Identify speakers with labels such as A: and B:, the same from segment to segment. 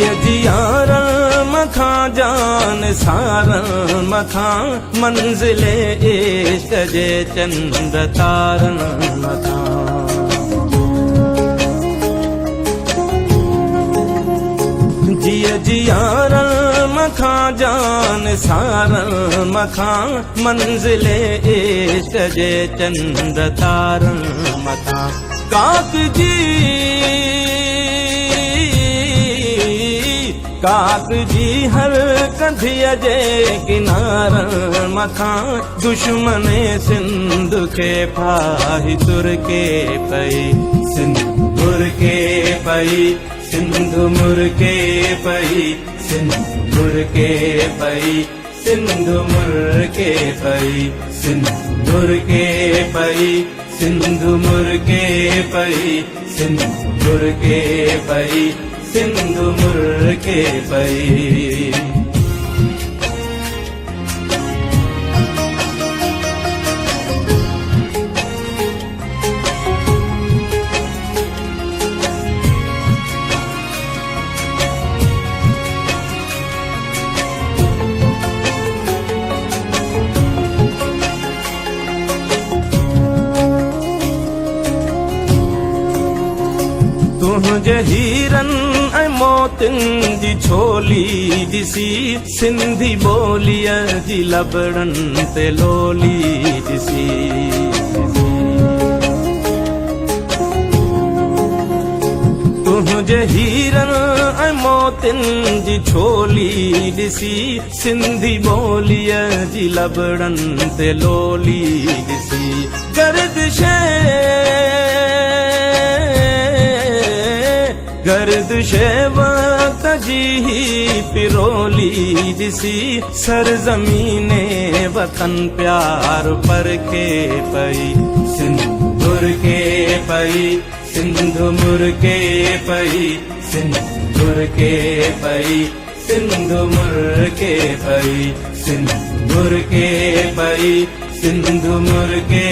A: जिया जियारन मखां जान सारन मखां मंजिले इश्क जे चंद तारन मखां। जिया जियारन मखां जान सारन मखां मंजिले इश्क जे चंद तारन मखां। काक जी हर कंधिया जे किनारन मखां दुश्मन सिंध के फाही तुर के पई सिंध तुर के पई सिंध मुर के पई सिंध मुर के पई सिंध मुर के पई सिंध मुर के पई सिंध मुर के पई सिंध मुर के पई सिंध मुर के पई। तुझे हीरन ऐं मोतिन जी छोली ॾिसी सिंधी ॿोलीअ जी लबड़न ते लोली ॾिसी। तुझे हीरन ऐं मोतिन जी छोली ॾिसी सिंधी ॿोलीअ जी लबड़न ते लोली ॾिसी। गर्दिश वक्त जी पिरोली ॾिसी सरज़मीने वतन प्यार पर के पई सिंध मुर के पई सिंध मुर के पई सिंध मुर के पई सिंध मुर के पई सिंध मुर के पई सिंध मुर के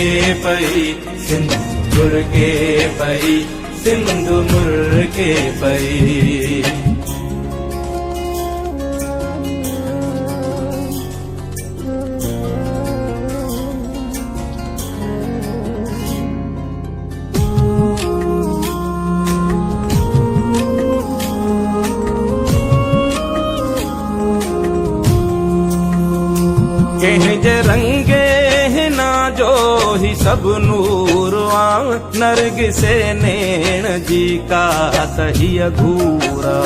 A: पई सिंध मुर के पई सिंध मुर के पई। कंहिंजे रंगे हिना जो ही सब नूर आ नरगिसे नैण जी का तही अधूरा।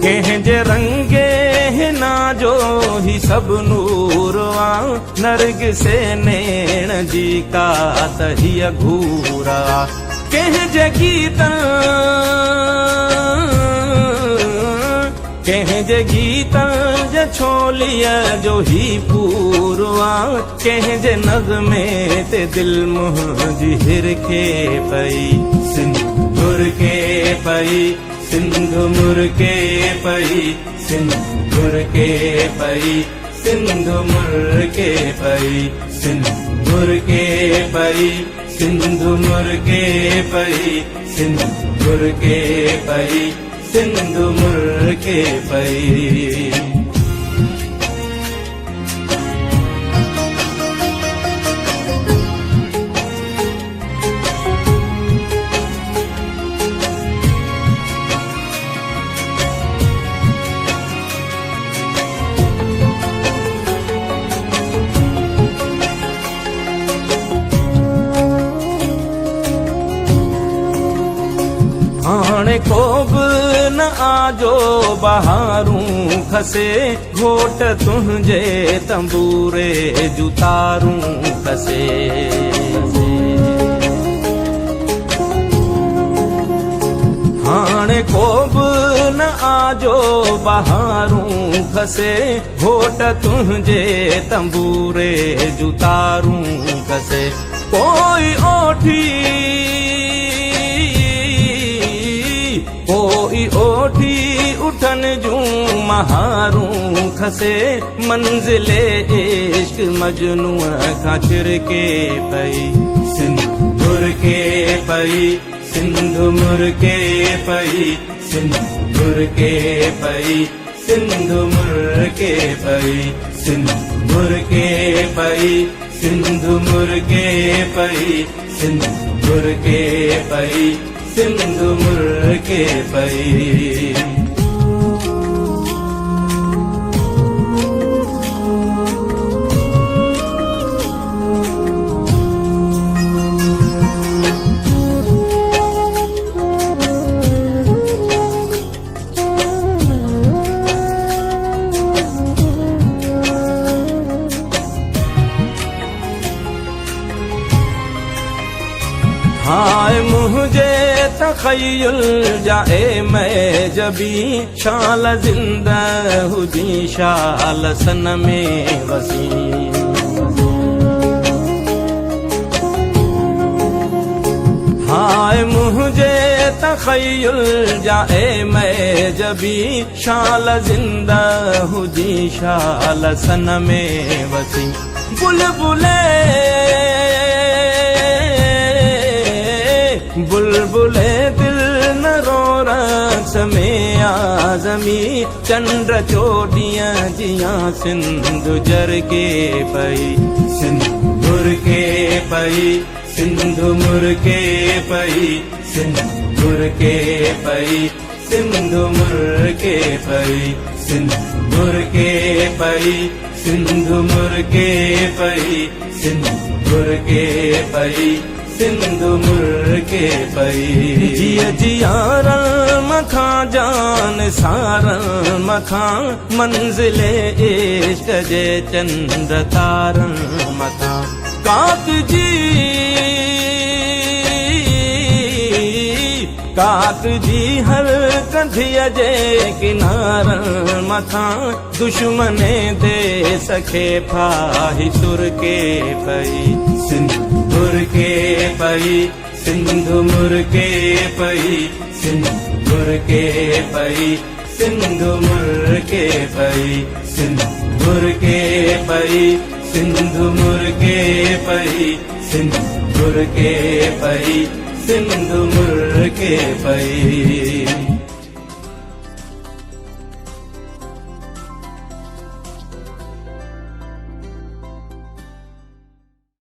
A: कंहिंजे रंगे हिना जो ही सब नूर आ नरगिसे नैण जी का तही अधूरा। कंहिंजे गीतन जे छोलिया जो ही पूरवा कंहिंजे नग़्मे ते दिल मुंहिंजी हिरखे पई सिंध मुर के पई सिंध मुर के पई सिंध मुर के पई सिंध मुर के पई सिंध मुर के पई सिंध मुर के पई सिंध मुर के पई सिंध मुर के पई। हाणे को बि न आजो बहारूं खसे घोट तुंहिंजे तंबूरे जूं तारूं खसे। हाणे को बि न आजो बहारूं खसे घोट तुंहिंजे तंबूरे जूं तारूं खसे। कोई ओठी उठन जूं महारूं खसे मंजिले इश्क मजनू खां चिरके पई सिंधु मुरके पई सिंधु मुरके पई सिंधु मुरके पई सिंधु मुरके पई सिंधु मुरके पई सिंधु मुरके पई सिंधु मुरके पई सिंधु मुरके पई। हाय मुझे तखय्युल जाए मैं जबी शाल जिंदा हुजी शाल सन में वसी। हाय मुझे तखय्युल जाए मैं जबी शाल जिंदा हुजी शाल सन में वसी। बुलबुले बुलबुले दिल न रो रक्स में आजमी चंद्र चोटियां जिया सिंधु जर के पई सिंधु मुरके पई सिंधु मुरके पई सिंधु मुरके पई सिंधु मुरके पई सिंधु मुरके पई सिंधु मुरके पई सिंधु मुरके पई सिंधु मुरके पई। जिया जियारल मखा जान सारल मखा मंजिले इश्क जे चंद्र तारल मखा। काक जी हर कंधिया जे किनारल मखा दुश्मने दे सखे फाही सुर के पई सिंधु मुरके पई सिंधु मुरके पई सिंधु मुरके पई सिंधु मुरके पई सिंधु मुरके पई सिंधु मुरके पई सिंधु मुरके पई सिंधु मुरके पई।